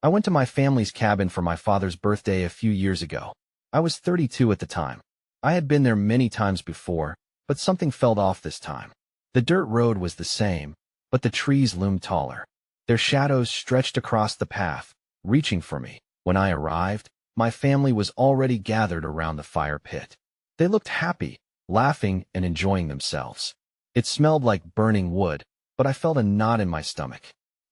I went to my family's cabin for my father's birthday a few years ago. I was 32 at the time. I had been there many times before, but something felt off this time. The dirt road was the same, but the trees loomed taller. Their shadows stretched across the path, reaching for me. When I arrived, my family was already gathered around the fire pit. They looked happy, laughing and enjoying themselves. It smelled like burning wood, but I felt a knot in my stomach.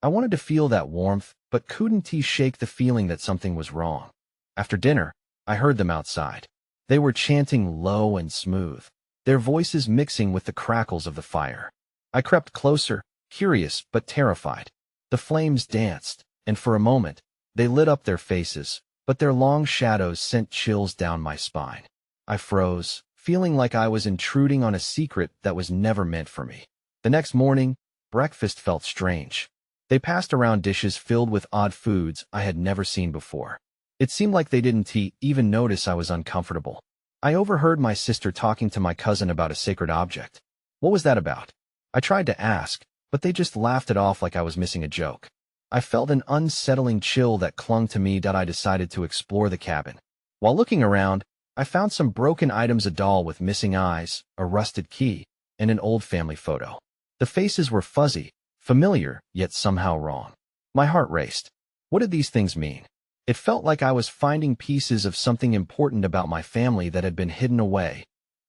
I wanted to feel that warmth, but couldn't shake the feeling that something was wrong. After dinner, I heard them outside. They were chanting low and smooth, their voices mixing with the crackles of the fire. I crept closer, curious but terrified. The flames danced, and for a moment, they lit up their faces, but their long shadows sent chills down my spine. I froze, feeling like I was intruding on a secret that was never meant for me. The next morning, breakfast felt strange. They passed around dishes filled with odd foods I had never seen before. It seemed like they didn't even notice I was uncomfortable. I overheard my sister talking to my cousin about a sacred object. What was that about? I tried to ask, but they just laughed it off like I was missing a joke. I felt an unsettling chill that clung to me. I decided to explore the cabin. While looking around, I found some broken items, a doll with missing eyes, a rusted key, and an old family photo. The faces were fuzzy, familiar, yet somehow wrong. My heart raced. What did these things mean? It felt like I was finding pieces of something important about my family that had been hidden away.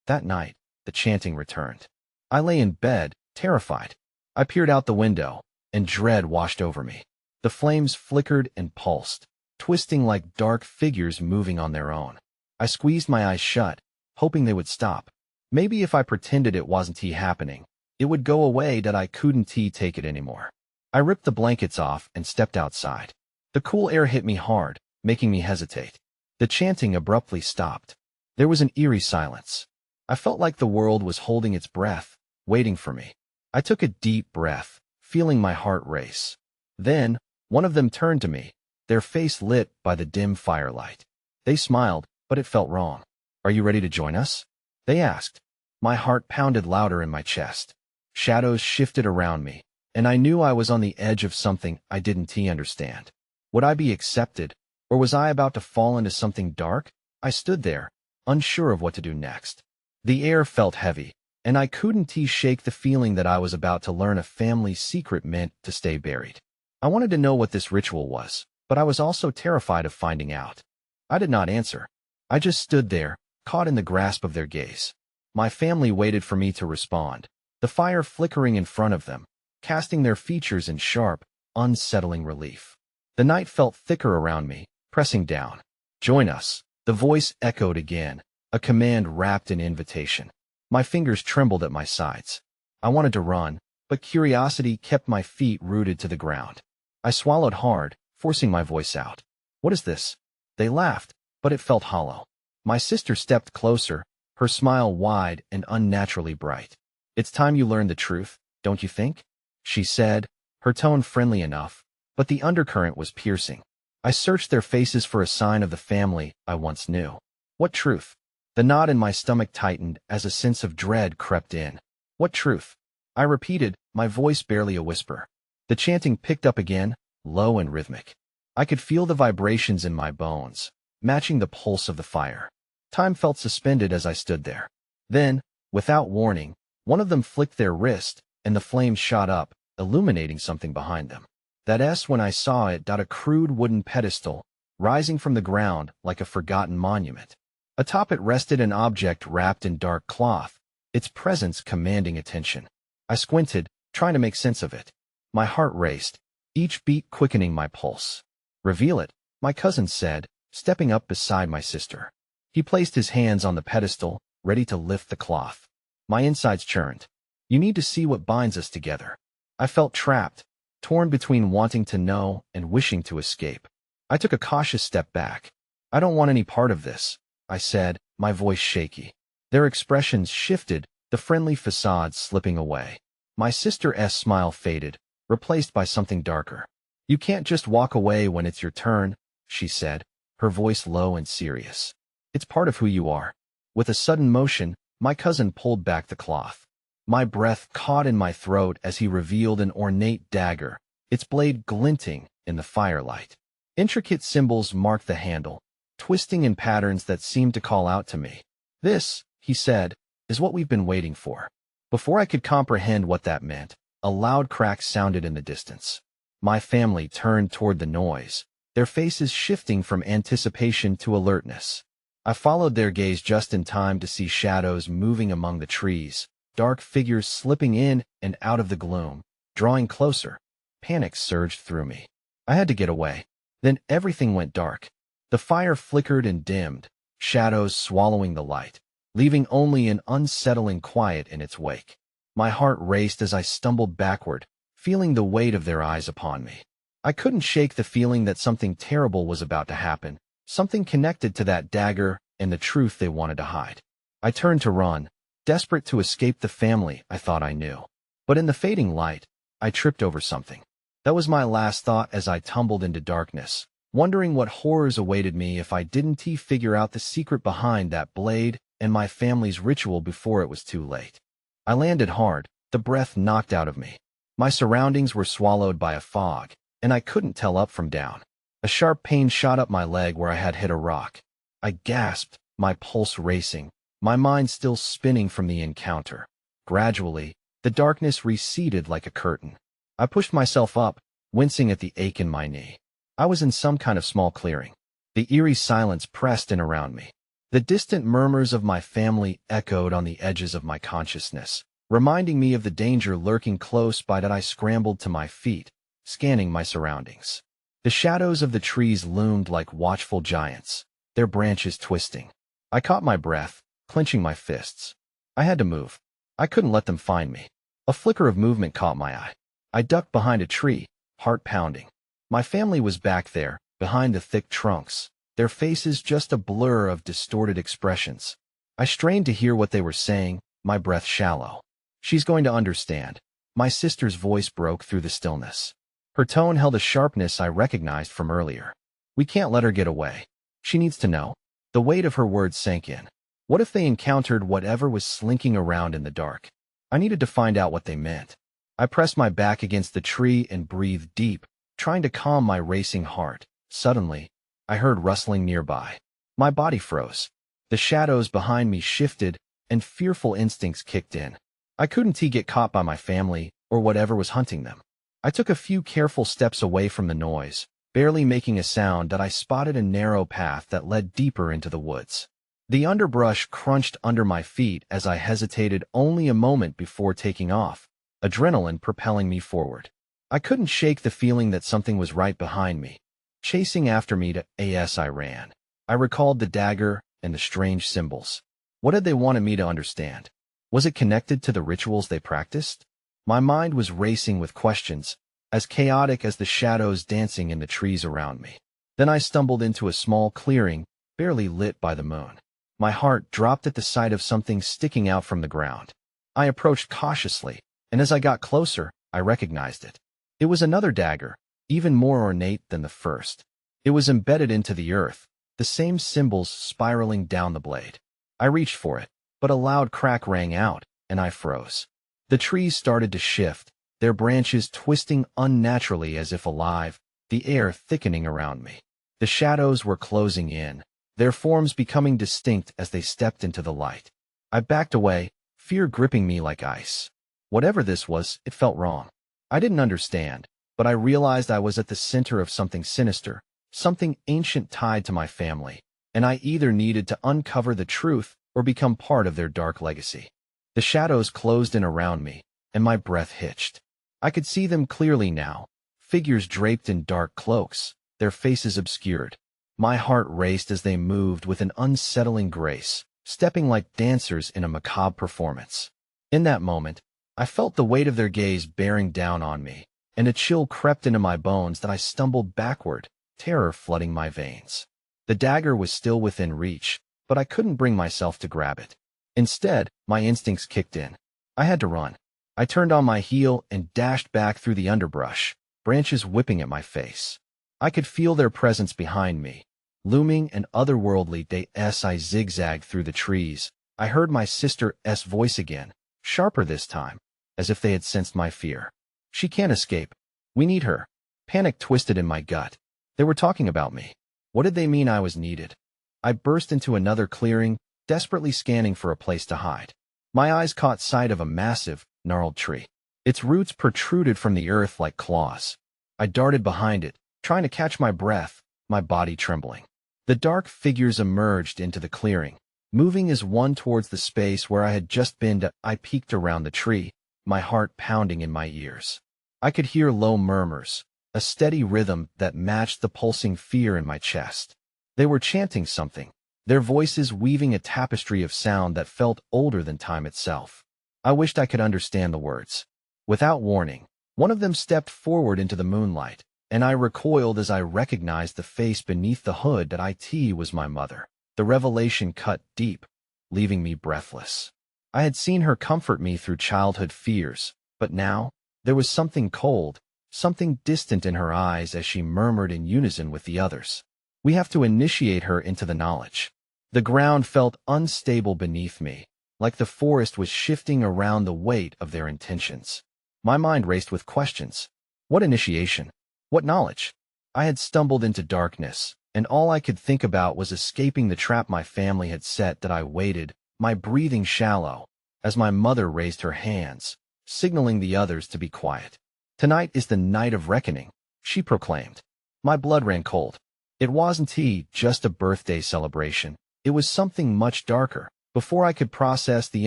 That night, the chanting returned. I lay in bed, terrified. I peered out the window, and dread washed over me. The flames flickered and pulsed, twisting like dark figures moving on their own. I squeezed my eyes shut, hoping they would stop. Maybe if I pretended it wasn't happening, it would go away. That I couldn't take it anymore. I ripped the blankets off and stepped outside. The cool air hit me hard, making me hesitate. The chanting abruptly stopped. There was an eerie silence. I felt like the world was holding its breath, waiting for me. I took a deep breath, feeling my heart race. Then, one of them turned to me, their face lit by the dim firelight. They smiled, but it felt wrong. "Are you ready to join us?" they asked. My heart pounded louder in my chest. Shadows shifted around me, and I knew I was on the edge of something I didn't understand. Would I be accepted, or was I about to fall into something dark? I stood there, unsure of what to do next. The air felt heavy, and I couldn't shake the feeling that I was about to learn a family secret meant to stay buried. I wanted to know what this ritual was, but I was also terrified of finding out. I did not answer. I just stood there, caught in the grasp of their gaze. My family waited for me to respond, the fire flickering in front of them, casting their features in sharp, unsettling relief. The night felt thicker around me, pressing down. "Join us," the voice echoed again, a command wrapped in invitation. My fingers trembled at my sides. I wanted to run, but curiosity kept my feet rooted to the ground. I swallowed hard, forcing my voice out. "What is this?" They laughed, but it felt hollow. My sister stepped closer, her smile wide and unnaturally bright. "It's time you learned the truth, don't you think?" she said, her tone friendly enough, but the undercurrent was piercing. I searched their faces for a sign of the family I once knew. What truth? The knot in my stomach tightened as a sense of dread crept in. What truth? I repeated, my voice barely a whisper. The chanting picked up again, low and rhythmic. I could feel the vibrations in my bones, matching the pulse of the fire. Time felt suspended as I stood there. Then, without warning, one of them flicked their wrist, and the flames shot up, illuminating something behind them. That S when I saw it, a crude wooden pedestal, rising from the ground like a forgotten monument. Atop it rested an object wrapped in dark cloth, its presence commanding attention. I squinted, trying to make sense of it. My heart raced, each beat quickening my pulse. "Reveal it," my cousin said, stepping up beside my sister. He placed his hands on the pedestal, ready to lift the cloth. My insides churned. "You need to see what binds us together." I felt trapped, torn between wanting to know and wishing to escape. I took a cautious step back. "I don't want any part of this," I said, my voice shaky. Their expressions shifted, the friendly facade slipping away. My sister's smile faded, replaced by something darker. "You can't just walk away when it's your turn," she said, her voice low and serious. "It's part of who you are." With a sudden motion, my cousin pulled back the cloth. My breath caught in my throat as he revealed an ornate dagger, its blade glinting in the firelight. Intricate symbols marked the handle, twisting in patterns that seemed to call out to me. "This," he said, "is what we've been waiting for." Before I could comprehend what that meant, a loud crack sounded in the distance. My family turned toward the noise, their faces shifting from anticipation to alertness. I followed their gaze just in time to see shadows moving among the trees, dark figures slipping in and out of the gloom, drawing closer. Panic surged through me. I had to get away. Then everything went dark. The fire flickered and dimmed, shadows swallowing the light, leaving only an unsettling quiet in its wake. My heart raced as I stumbled backward, feeling the weight of their eyes upon me. I couldn't shake the feeling that something terrible was about to happen, something connected to that dagger and the truth they wanted to hide. I turned to run, desperate to escape the family I thought I knew. But in the fading light, I tripped over something. That was my last thought as I tumbled into darkness, wondering what horrors awaited me if I didn't figure out the secret behind that blade and my family's ritual before it was too late. I landed hard, the breath knocked out of me. My surroundings were swallowed by a fog, and I couldn't tell up from down. A sharp pain shot up my leg where I had hit a rock. I gasped, my pulse racing, my mind still spinning from the encounter. Gradually, the darkness receded like a curtain. I pushed myself up, wincing at the ache in my knee. I was in some kind of small clearing. The eerie silence pressed in around me. The distant murmurs of my family echoed on the edges of my consciousness, reminding me of the danger lurking close by. That I scrambled to my feet, scanning my surroundings. The shadows of the trees loomed like watchful giants, their branches twisting. I caught my breath, clenching my fists. I had to move. I couldn't let them find me. A flicker of movement caught my eye. I ducked behind a tree, heart pounding. My family was back there, behind the thick trunks, their faces just a blur of distorted expressions. I strained to hear what they were saying, my breath shallow. "She's going to understand." My sister's voice broke through the stillness. Her tone held a sharpness I recognized from earlier. "We can't let her get away. She needs to know." The weight of her words sank in. What if they encountered whatever was slinking around in the dark? I needed to find out what they meant. I pressed my back against the tree and breathed deep, trying to calm my racing heart. Suddenly, I heard rustling nearby. My body froze. The shadows behind me shifted, and fearful instincts kicked in. I couldn't get caught by my family or whatever was hunting them. I took a few careful steps away from the noise, barely making a sound. That I spotted a narrow path that led deeper into the woods. The underbrush crunched under my feet as I hesitated only a moment before taking off, adrenaline propelling me forward. I couldn't shake the feeling that something was right behind me, chasing after me. As I ran, I recalled the dagger and the strange symbols. What had they wanted me to understand? Was it connected to the rituals they practiced? My mind was racing with questions, as chaotic as the shadows dancing in the trees around me. Then I stumbled into a small clearing, barely lit by the moon. My heart dropped at the sight of something sticking out from the ground. I approached cautiously, and as I got closer, I recognized it. It was another dagger, even more ornate than the first. It was embedded into the earth, the same symbols spiraling down the blade. I reached for it, but a loud crack rang out, and I froze. The trees started to shift, their branches twisting unnaturally as if alive, the air thickening around me. The shadows were closing in, their forms becoming distinct as they stepped into the light. I backed away, fear gripping me like ice. Whatever this was, it felt wrong. I didn't understand, but I realized I was at the center of something sinister, something ancient tied to my family, and I either needed to uncover the truth or become part of their dark legacy. The shadows closed in around me, and my breath hitched. I could see them clearly now, figures draped in dark cloaks, their faces obscured. My heart raced as they moved with an unsettling grace, stepping like dancers in a macabre performance. In that moment, I felt the weight of their gaze bearing down on me, and a chill crept into my bones that I stumbled backward, terror flooding my veins. The dagger was still within reach, but I couldn't bring myself to grab it. Instead, my instincts kicked in. I had to run. I turned on my heel and dashed back through the underbrush, branches whipping at my face. I could feel their presence behind me, looming and otherworldly. As I zigzagged through the trees, I heard my sister's voice again, sharper this time, as if they had sensed my fear. "She can't escape. We need her." Panic twisted in my gut. They were talking about me. What did they mean I was needed? I burst into another clearing, desperately scanning for a place to hide. My eyes caught sight of a massive, gnarled tree. Its roots protruded from the earth like claws. I darted behind it, trying to catch my breath, my body trembling. The dark figures emerged into the clearing, moving as one towards the space where I had just been. I peeked around the tree, my heart pounding in my ears. I could hear low murmurs, a steady rhythm that matched the pulsing fear in my chest. They were chanting something, their voices weaving a tapestry of sound that felt older than time itself. I wished I could understand the words. Without warning, one of them stepped forward into the moonlight, and I recoiled as I recognized the face beneath the hood. That it was my mother. The revelation cut deep, leaving me breathless. I had seen her comfort me through childhood fears, but now, there was something cold, something distant in her eyes as she murmured in unison with the others. We have to initiate her into the knowledge. The ground felt unstable beneath me, like the forest was shifting around the weight of their intentions. My mind raced with questions. What initiation? What knowledge? I had stumbled into darkness, and all I could think about was escaping the trap my family had set. That I waited, my breathing shallow, as my mother raised her hands, signaling the others to be quiet. Tonight is the night of reckoning, she proclaimed. My blood ran cold. It wasn't just a birthday celebration. It was something much darker. Before I could process the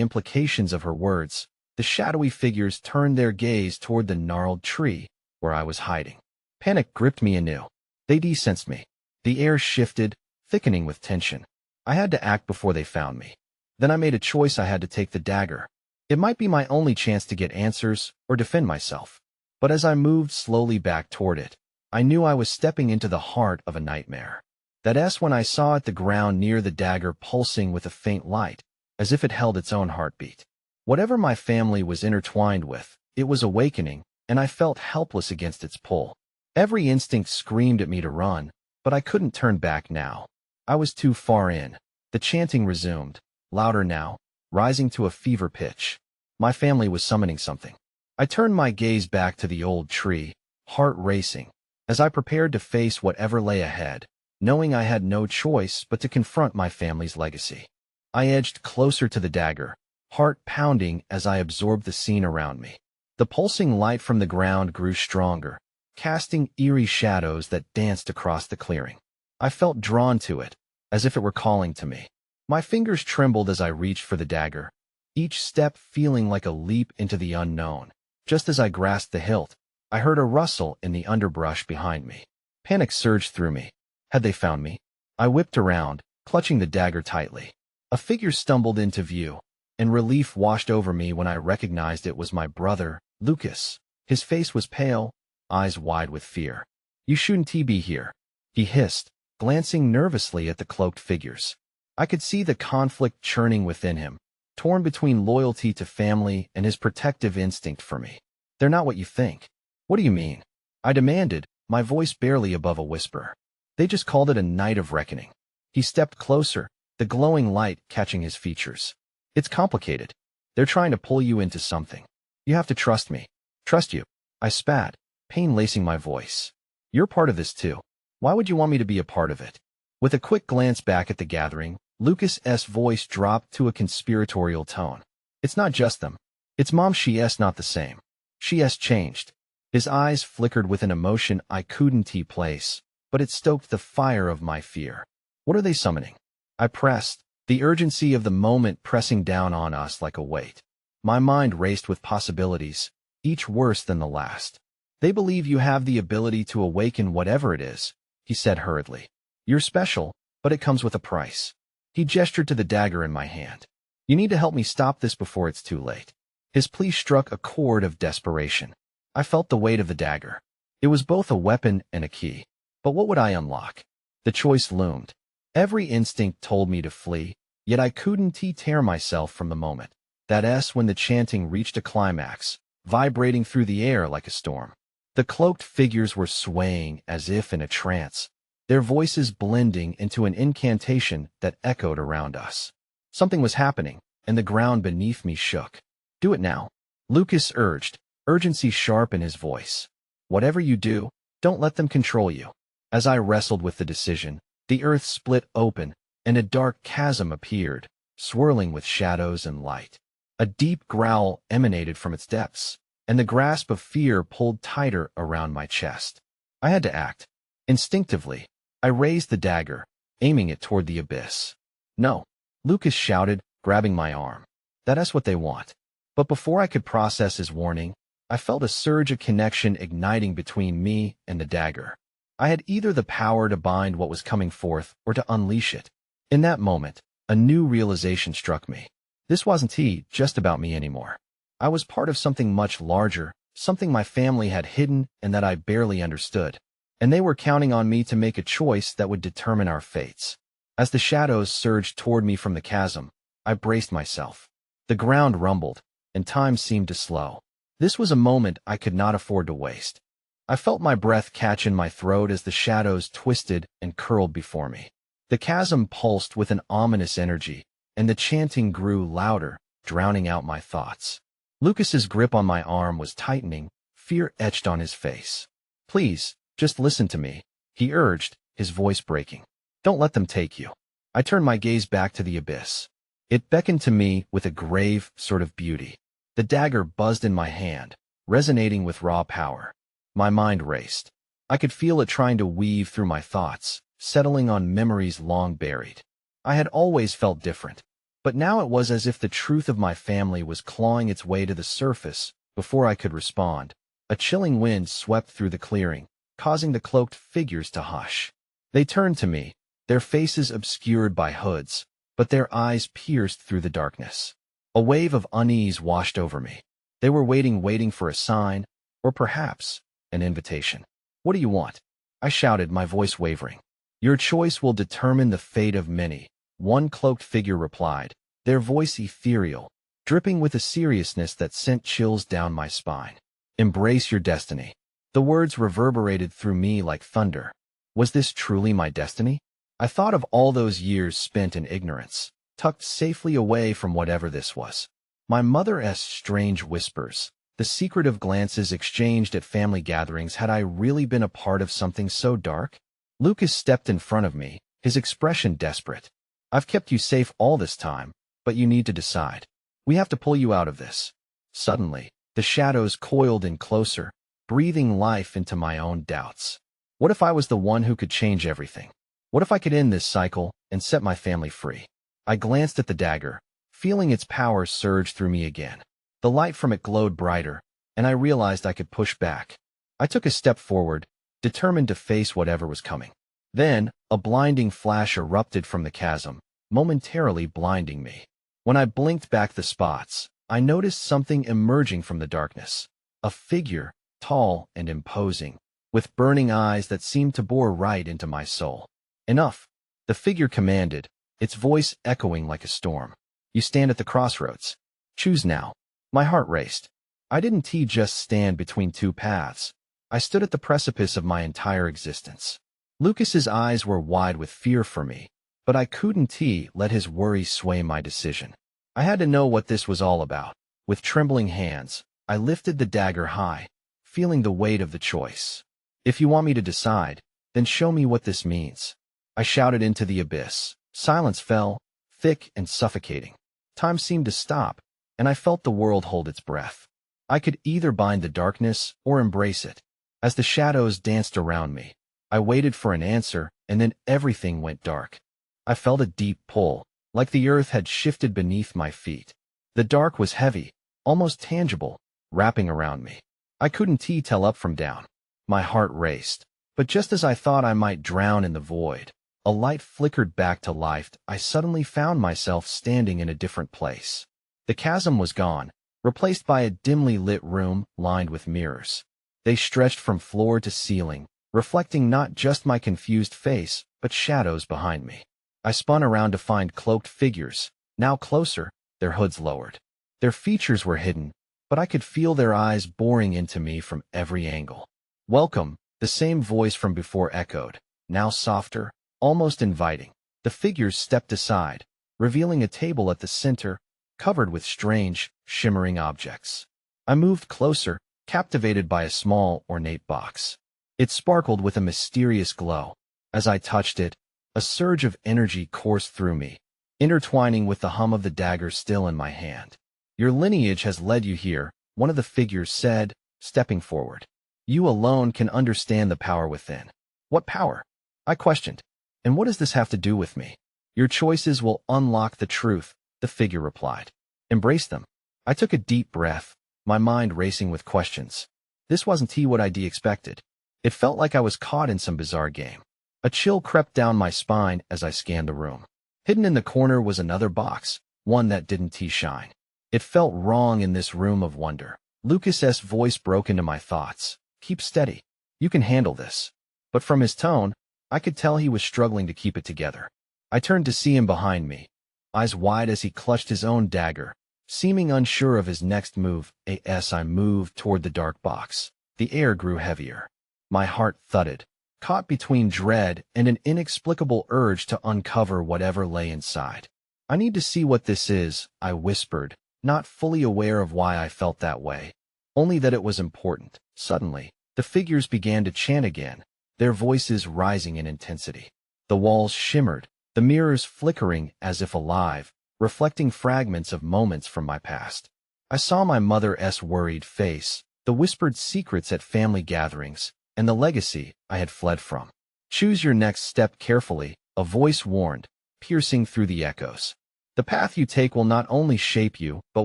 implications of her words, the shadowy figures turned their gaze toward the gnarled tree where I was hiding. Panic gripped me anew. They desensed me. The air shifted, thickening with tension. I had to act before they found me. Then I made a choice. I had to take the dagger. It might be my only chance to get answers or defend myself. But as I moved slowly back toward it, I knew I was stepping into the heart of a nightmare. When I saw it, the ground near the dagger pulsing with a faint light, as if it held its own heartbeat. Whatever my family was intertwined with, it was awakening, and I felt helpless against its pull. Every instinct screamed at me to run, but I couldn't turn back now. I was too far in. The chanting resumed, louder now, rising to a fever pitch. My family was summoning something. I turned my gaze back to the old tree, heart racing, as I prepared to face whatever lay ahead, knowing I had no choice but to confront my family's legacy. I edged closer to the dagger, heart pounding as I absorbed the scene around me. The pulsing light from the ground grew stronger, casting eerie shadows that danced across the clearing. I felt drawn to it, as if it were calling to me. My fingers trembled as I reached for the dagger, each step feeling like a leap into the unknown. Just as I grasped the hilt, I heard a rustle in the underbrush behind me. Panic surged through me. Had they found me? I whipped around, clutching the dagger tightly. A figure stumbled into view, and relief washed over me when I recognized it was my brother, Lucas. His face was pale, eyes wide with fear. "You shouldn't be here," he hissed, glancing nervously at the cloaked figures. I could see the conflict churning within him, torn between loyalty to family and his protective instinct for me. "They're not what you think." "What do you mean?" I demanded, my voice barely above a whisper. "They just called it a night of reckoning." He stepped closer, the glowing light catching his features. "It's complicated. They're trying to pull you into something. You have to trust me." "Trust you?" I spat, pain lacing my voice. "You're part of this too. Why would you want me to be a part of it?" With a quick glance back at the gathering, Lucas's voice dropped to a conspiratorial tone. "It's not just them. It's Mom. She's not the same. She's changed." His eyes flickered with an emotion I couldn't place, but it stoked the fire of my fear. "What are they summoning?" I pressed, the urgency of the moment pressing down on us like a weight. My mind raced with possibilities, each worse than the last. "They believe you have the ability to awaken whatever it is," he said hurriedly. "You're special, but it comes with a price." He gestured to the dagger in my hand. "You need to help me stop this before it's too late." His plea struck a chord of desperation. I felt the weight of the dagger. It was both a weapon and a key. But what would I unlock? The choice loomed. Every instinct told me to flee, yet I couldn't tear myself from the moment. When the chanting reached a climax, vibrating through the air like a storm. The cloaked figures were swaying as if in a trance, their voices blending into an incantation that echoed around us. Something was happening, and the ground beneath me shook. "Do it now," Lucas urged, urgency sharp in his voice. "Whatever you do, don't let them control you." As I wrestled with the decision, the earth split open, and a dark chasm appeared, swirling with shadows and light. A deep growl emanated from its depths, and the grasp of fear pulled tighter around my chest. I had to act. Instinctively, I raised the dagger, aiming it toward the abyss. "No," Lucas shouted, grabbing my arm. "That's what they want." But before I could process his warning, I felt a surge of connection igniting between me and the dagger. I had either the power to bind what was coming forth or to unleash it. In that moment, a new realization struck me. This wasn't just about me anymore. I was part of something much larger, something my family had hidden and that I barely understood. And they were counting on me to make a choice that would determine our fates. As the shadows surged toward me from the chasm, I braced myself. The ground rumbled, and time seemed to slow. This was a moment I could not afford to waste. I felt my breath catch in my throat as the shadows twisted and curled before me. The chasm pulsed with an ominous energy, and the chanting grew louder, drowning out my thoughts. Lucas's grip on my arm was tightening, fear etched on his face. "Please, just listen to me," he urged, his voice breaking. "Don't let them take you." I turned my gaze back to the abyss. It beckoned to me with a grave sort of beauty. The dagger buzzed in my hand, resonating with raw power. My mind raced. I could feel it trying to weave through my thoughts, settling on memories long buried. I had always felt different, but now it was as if the truth of my family was clawing its way to the surface before I could respond. A chilling wind swept through the clearing, causing the cloaked figures to hush. They turned to me, their faces obscured by hoods, but their eyes pierced through the darkness. A wave of unease washed over me. They were waiting for a sign, or perhaps an invitation. "What do you want?" I shouted, my voice wavering. "Your choice will determine the fate of many," one cloaked figure replied, their voice ethereal, dripping with a seriousness that sent chills down my spine. "Embrace your destiny." The words reverberated through me like thunder. Was this truly my destiny? I thought of all those years spent in ignorance, tucked safely away from whatever this was. My mother's strange whispers, the secretive glances exchanged at family gatherings. Had I really been a part of something so dark? Lucas stepped in front of me, his expression desperate. "I've kept you safe all this time, but you need to decide. We have to pull you out of this." Suddenly, the shadows coiled in closer, breathing life into my own doubts. What if I was the one who could change everything? What if I could end this cycle and set my family free? I glanced at the dagger, feeling its power surge through me again. The light from it glowed brighter, and I realized I could push back. I took a step forward, determined to face whatever was coming. Then, a blinding flash erupted from the chasm, momentarily blinding me. When I blinked back the spots, I noticed something emerging from the darkness. A figure, tall and imposing, with burning eyes that seemed to bore right into my soul. "Enough," the figure commanded, its voice echoing like a storm. "You stand at the crossroads. Choose now." My heart raced. I didn't just stand between two paths. I stood at the precipice of my entire existence. Lucas's eyes were wide with fear for me, but I couldn't let his worry sway my decision. I had to know what this was all about. With trembling hands, I lifted the dagger high, feeling the weight of the choice. "If you want me to decide, then show me what this means." I shouted into the abyss. Silence fell, thick and suffocating. Time seemed to stop, and I felt the world hold its breath. I could either bind the darkness or embrace it. As the shadows danced around me, I waited for an answer, and then everything went dark. I felt a deep pull, like the earth had shifted beneath my feet. The dark was heavy, almost tangible, wrapping around me. I couldn't tell up from down. My heart raced, but just as I thought I might drown in the void, a light flickered back to life. I suddenly found myself standing in a different place. The chasm was gone, replaced by a dimly lit room lined with mirrors. They stretched from floor to ceiling, reflecting not just my confused face, but shadows behind me. I spun around to find cloaked figures, now closer, their hoods lowered. Their features were hidden, but I could feel their eyes boring into me from every angle. "Welcome," the same voice from before echoed, now softer, almost inviting. The figures stepped aside, revealing a table at the center, covered with strange, shimmering objects. I moved closer, captivated by a small, ornate box. It sparkled with a mysterious glow. As I touched it, a surge of energy coursed through me, intertwining with the hum of the dagger still in my hand. Your lineage has led you here, one of the figures said, stepping forward. You alone can understand the power within. What power? I questioned. And what does this have to do with me? Your choices will unlock the truth, the figure replied. Embrace them. I took a deep breath, my mind racing with questions. This wasn't what I'd expected. It felt like I was caught in some bizarre game. A chill crept down my spine as I scanned the room. Hidden in the corner was another box, one that didn't shine. It felt wrong in this room of wonder. Lucas's voice broke into my thoughts. Keep steady. You can handle this. But from his tone, I could tell he was struggling to keep it together. I turned to see him behind me, eyes wide as he clutched his own dagger, seeming unsure of his next move. As I moved toward the dark box, the air grew heavier. My heart thudded, caught between dread and an inexplicable urge to uncover whatever lay inside. I need to see what this is, I whispered, not fully aware of why I felt that way, only that it was important. Suddenly, the figures began to chant again, their voices rising in intensity. The walls shimmered, the mirrors flickering as if alive, reflecting fragments of moments from my past. I saw my mother's worried face, the whispered secrets at family gatherings, and the legacy I had fled from. Choose your next step carefully, a voice warned, piercing through the echoes. The path you take will not only shape you, but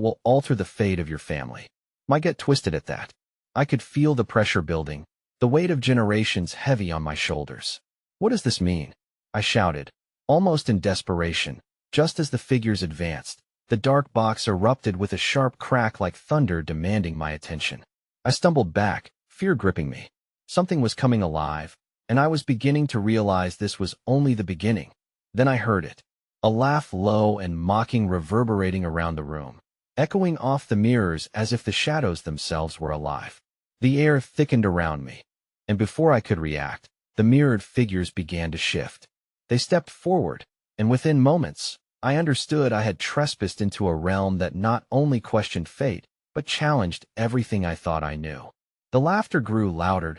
will alter the fate of your family. Might get twisted at that. I could feel the pressure building, the weight of generations heavy on my shoulders. What does this mean? I shouted, almost in desperation. Just as the figures advanced, the dark box erupted with a sharp crack like thunder demanding my attention. I stumbled back, fear gripping me. Something was coming alive, and I was beginning to realize this was only the beginning. Then I heard it. A laugh low and mocking reverberating around the room, echoing off the mirrors as if the shadows themselves were alive. The air thickened around me, and before I could react, the mirrored figures began to shift. They stepped forward, and within moments, I understood I had trespassed into a realm that not only questioned fate, but challenged everything I thought I knew. The laughter grew louder.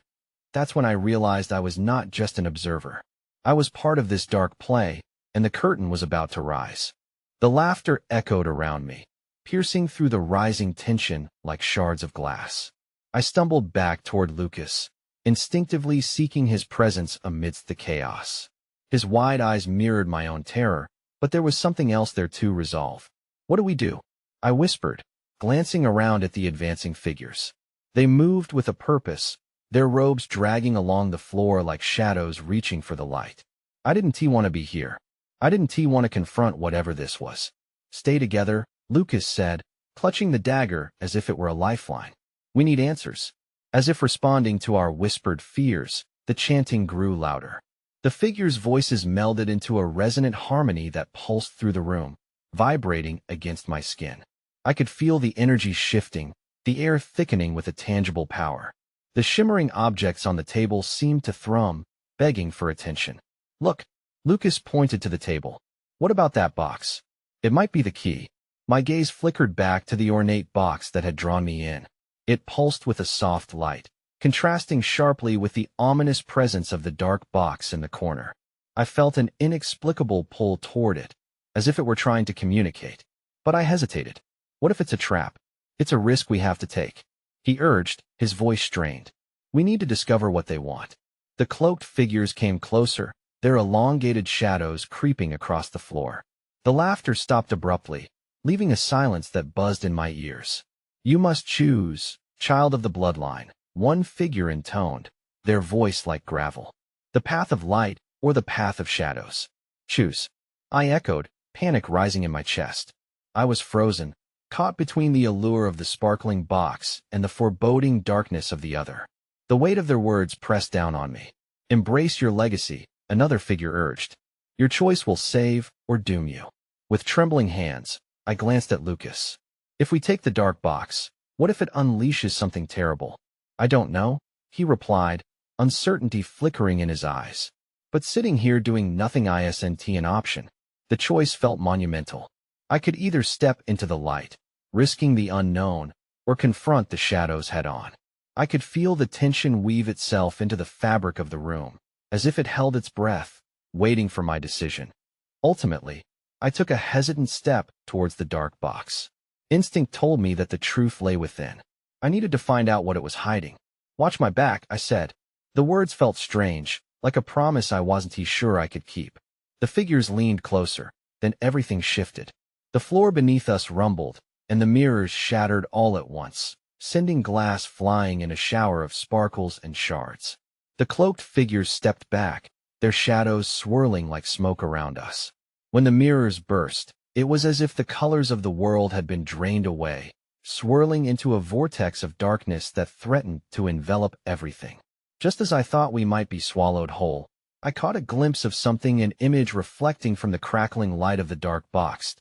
That's when I realized I was not just an observer. I was part of this dark play, and the curtain was about to rise. The laughter echoed around me, piercing through the rising tension like shards of glass. I stumbled back toward Lucas, instinctively seeking his presence amidst the chaos. His wide eyes mirrored my own terror, but there was something else there too. Resolve. What do we do? I whispered, glancing around at the advancing figures. They moved with a purpose, their robes dragging along the floor like shadows reaching for the light. I didn't want to be here. I didn't want to confront whatever this was. Stay together, Lucas said, clutching the dagger as if it were a lifeline. We need answers. As if responding to our whispered fears, the chanting grew louder. The figures' voices melded into a resonant harmony that pulsed through the room, vibrating against my skin. I could feel the energy shifting, the air thickening with a tangible power. The shimmering objects on the table seemed to thrum, begging for attention. Look, Lucas pointed to the table. What about that box? It might be the key. My gaze flickered back to the ornate box that had drawn me in. It pulsed with a soft light, contrasting sharply with the ominous presence of the dark box in the corner. I felt an inexplicable pull toward it, as if it were trying to communicate. But I hesitated. What if it's a trap? It's a risk we have to take. He urged, his voice strained. We need to discover what they want. The cloaked figures came closer, their elongated shadows creeping across the floor. The laughter stopped abruptly, leaving a silence that buzzed in my ears. You must choose, child of the bloodline, one figure intoned, their voice like gravel. The path of light or the path of shadows. Choose. I echoed, panic rising in my chest. I was frozen, caught between the allure of the sparkling box and the foreboding darkness of the other. The weight of their words pressed down on me. Embrace your legacy, another figure urged. Your choice will save or doom you. With trembling hands, I glanced at Lucas. If we take the dark box, what if it unleashes something terrible? I don't know, he replied, uncertainty flickering in his eyes. But sitting here doing nothing isn't an option. The choice felt monumental. I could either step into the light, risking the unknown, or confront the shadows head-on. I could feel the tension weave itself into the fabric of the room, as if it held its breath, waiting for my decision. Ultimately, I took a hesitant step towards the dark box. Instinct told me that the truth lay within. I needed to find out what it was hiding. "Watch my back," I said. The words felt strange, like a promise I wasn't sure I could keep. The figures leaned closer, then everything shifted. The floor beneath us rumbled, and the mirrors shattered all at once, sending glass flying in a shower of sparkles and shards. The cloaked figures stepped back, their shadows swirling like smoke around us. When the mirrors burst, it was as if the colors of the world had been drained away, swirling into a vortex of darkness that threatened to envelop everything. Just as I thought we might be swallowed whole, I caught a glimpse of something, an image reflecting from the crackling light of the dark box.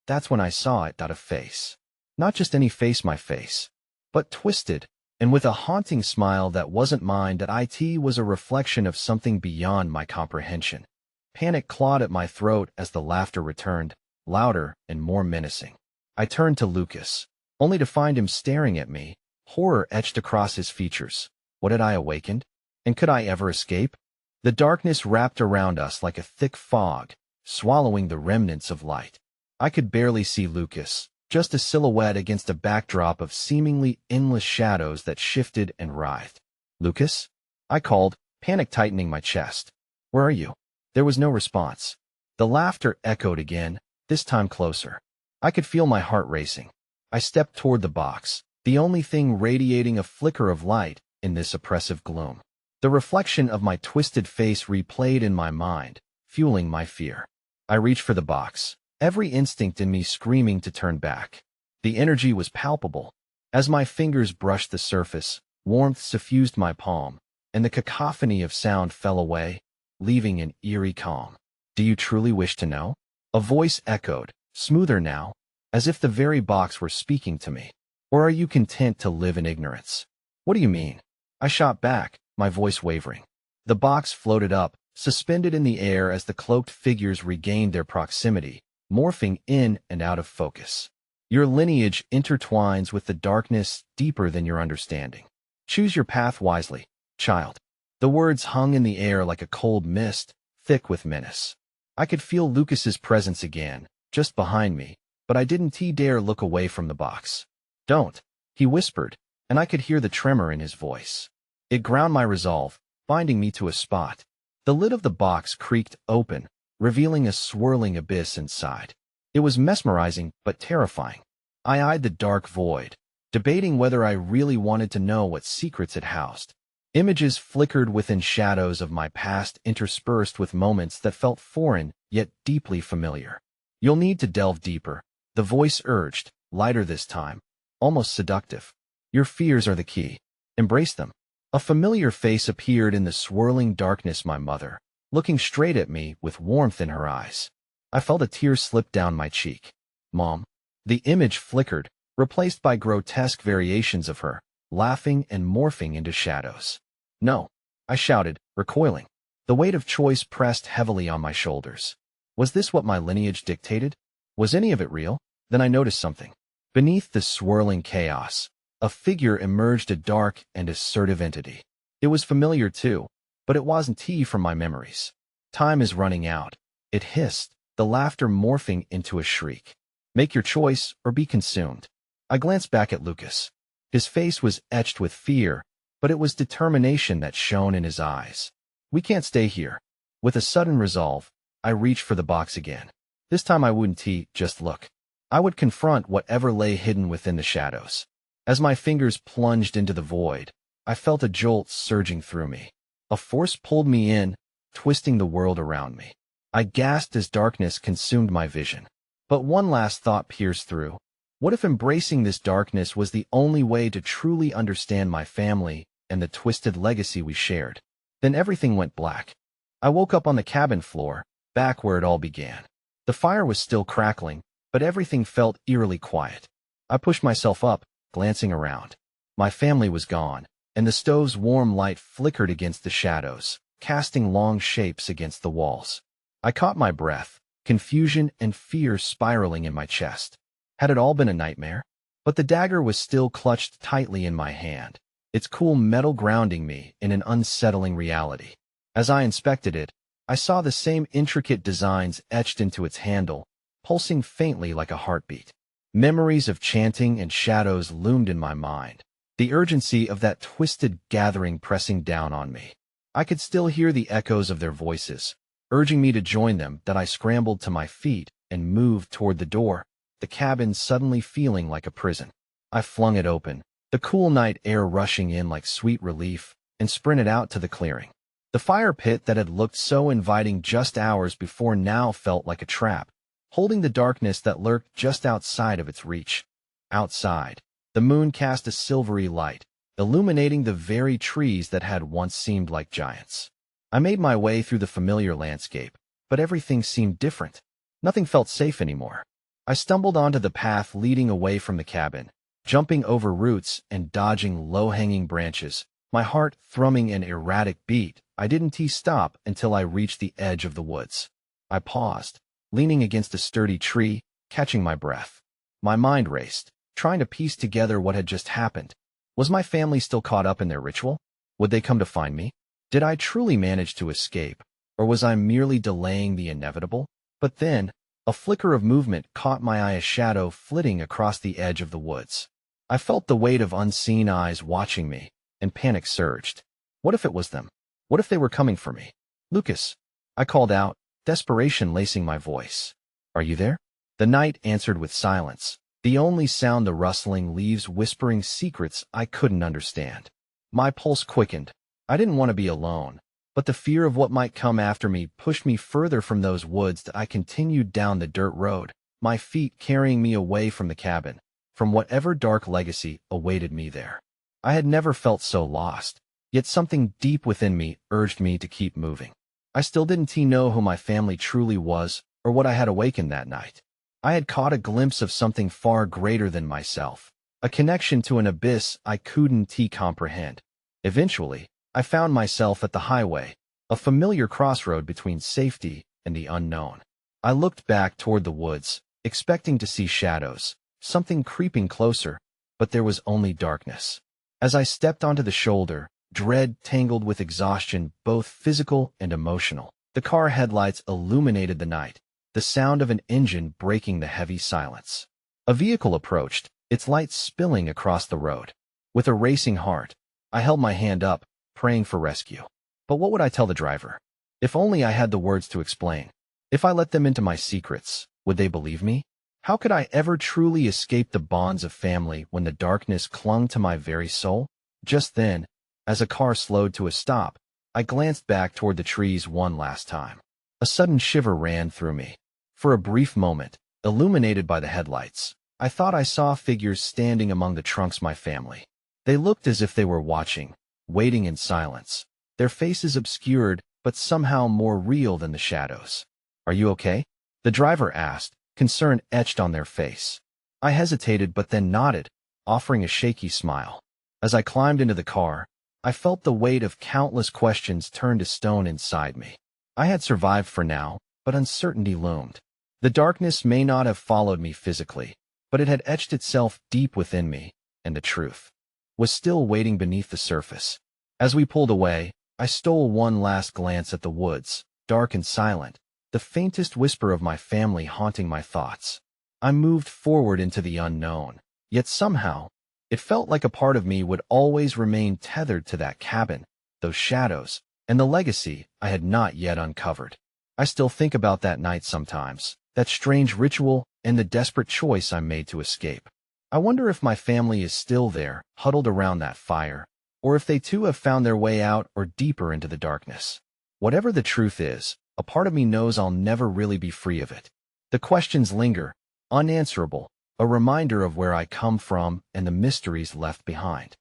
That's when I saw it, a face. Not just any face, my face, but twisted, and with a haunting smile that wasn't mine. That it was a reflection of something beyond my comprehension. Panic clawed at my throat as the laughter returned, louder and more menacing. I turned to Lucas, only to find him staring at me, horror etched across his features. What had I awakened? And could I ever escape? The darkness wrapped around us like a thick fog, swallowing the remnants of light. I could barely see Lucas, just a silhouette against a backdrop of seemingly endless shadows that shifted and writhed. "Lucas?" I called, panic tightening my chest. "Where are you?" There was no response. The laughter echoed again, this time closer. I could feel my heart racing. I stepped toward the box, the only thing radiating a flicker of light in this oppressive gloom. The reflection of my twisted face replayed in my mind, fueling my fear. I reached for the box, every instinct in me screaming to turn back. The energy was palpable. As my fingers brushed the surface, warmth suffused my palm, and the cacophony of sound fell away, leaving an eerie calm. "Do you truly wish to know?" A voice echoed, smoother now, as if the very box were speaking to me. "Or are you content to live in ignorance?" "What do you mean?" I shot back, my voice wavering. The box floated up, suspended in the air as the cloaked figures regained their proximity, morphing in and out of focus. "Your lineage intertwines with the darkness deeper than your understanding. Choose your path wisely, child." The words hung in the air like a cold mist, thick with menace. I could feel Lucas's presence again, just behind me, but I didn't dare look away from the box. "Don't," he whispered, and I could hear the tremor in his voice. It ground my resolve, binding me to a spot. The lid of the box creaked open, revealing a swirling abyss inside. It was mesmerizing but terrifying. I eyed the dark void, debating whether I really wanted to know what secrets it housed. Images flickered within shadows of my past, interspersed with moments that felt foreign yet deeply familiar. "You'll need to delve deeper," the voice urged, lighter this time, almost seductive. "Your fears are the key. Embrace them." A familiar face appeared in the swirling darkness, my mother, looking straight at me with warmth in her eyes. I felt a tear slip down my cheek. "Mom." The image flickered, replaced by grotesque variations of her, laughing and morphing into shadows. "No," I shouted, recoiling. The weight of choice pressed heavily on my shoulders. Was this what my lineage dictated? Was any of it real? Then I noticed something. Beneath the swirling chaos, a figure emerged, a dark and assertive entity. It was familiar too, but it wasn't from my memories. "Time is running out," it hissed, the laughter morphing into a shriek. "Make your choice or be consumed." I glanced back at Lucas. His face was etched with fear, but it was determination that shone in his eyes. "We can't stay here." With a sudden resolve, I reached for the box again. This time I wouldn't just look. I would confront whatever lay hidden within the shadows. As my fingers plunged into the void, I felt a jolt surging through me. A force pulled me in, twisting the world around me. I gasped as darkness consumed my vision. But one last thought pierced through. What if embracing this darkness was the only way to truly understand my family and the twisted legacy we shared? Then everything went black. I woke up on the cabin floor, back where it all began. The fire was still crackling, but everything felt eerily quiet. I pushed myself up, glancing around. My family was gone, and the stove's warm light flickered against the shadows, casting long shapes against the walls. I caught my breath, confusion and fear spiraling in my chest. Had it all been a nightmare? But the dagger was still clutched tightly in my hand, its cool metal grounding me in an unsettling reality. As I inspected it, I saw the same intricate designs etched into its handle, pulsing faintly like a heartbeat. Memories of chanting and shadows loomed in my mind, the urgency of that twisted gathering pressing down on me. I could still hear the echoes of their voices, urging me to join them. That I scrambled to my feet and moved toward the door, the cabin suddenly feeling like a prison. I flung it open, the cool night air rushing in like sweet relief, and sprinted out to the clearing. The fire pit that had looked so inviting just hours before now felt like a trap, holding the darkness that lurked just outside of its reach. Outside, the moon cast a silvery light, illuminating the very trees that had once seemed like giants. I made my way through the familiar landscape, but everything seemed different. Nothing felt safe anymore. I stumbled onto the path leading away from the cabin, jumping over roots and dodging low-hanging branches, my heart thrumming an erratic beat. I didn't stop until I reached the edge of the woods. I paused, leaning against a sturdy tree, catching my breath. My mind raced, trying to piece together what had just happened. Was my family still caught up in their ritual? Would they come to find me? Did I truly manage to escape, or was I merely delaying the inevitable? But then, a flicker of movement caught my eye, a shadow flitting across the edge of the woods. I felt the weight of unseen eyes watching me, and panic surged. What if it was them? What if they were coming for me? Lucas, I called out, desperation lacing my voice. Are you there? The night answered with silence, the only sound the rustling leaves whispering secrets I couldn't understand. My pulse quickened. I didn't want to be alone, but the fear of what might come after me pushed me further from those woods. I continued down the dirt road, my feet carrying me away from the cabin, from whatever dark legacy awaited me there. I had never felt so lost, yet something deep within me urged me to keep moving. I still didn't know who my family truly was or what I had awakened that night. I had caught a glimpse of something far greater than myself, a connection to an abyss I couldn't comprehend. Eventually, I found myself at the highway, a familiar crossroad between safety and the unknown. I looked back toward the woods, expecting to see shadows, something creeping closer, but there was only darkness. As I stepped onto the shoulder, dread tangled with exhaustion, both physical and emotional. The car headlights illuminated the night, the sound of an engine breaking the heavy silence. A vehicle approached, its lights spilling across the road. With a racing heart, I held my hand up, praying for rescue. But what would I tell the driver? If only I had the words to explain. If I let them into my secrets, would they believe me? How could I ever truly escape the bonds of family when the darkness clung to my very soul? Just then, as a car slowed to a stop, I glanced back toward the trees one last time. A sudden shiver ran through me. For a brief moment, illuminated by the headlights, I thought I saw figures standing among the trunks. My family. They looked as if they were watching, waiting in silence, their faces obscured but somehow more real than the shadows. Are you okay? The driver asked, concern etched on their face. I hesitated but then nodded, offering a shaky smile. As I climbed into the car, I felt the weight of countless questions turn to stone inside me. I had survived for now, but uncertainty loomed. The darkness may not have followed me physically, but it had etched itself deep within me, and the truth was still waiting beneath the surface. As we pulled away, I stole one last glance at the woods, dark and silent, the faintest whisper of my family haunting my thoughts. I moved forward into the unknown, yet somehow, it felt like a part of me would always remain tethered to that cabin, those shadows, and the legacy I had not yet uncovered. I still think about that night sometimes, that strange ritual, and the desperate choice I made to escape. I wonder if my family is still there, huddled around that fire, or if they too have found their way out or deeper into the darkness. Whatever the truth is, a part of me knows I'll never really be free of it. The questions linger, unanswerable, a reminder of where I come from and the mysteries left behind.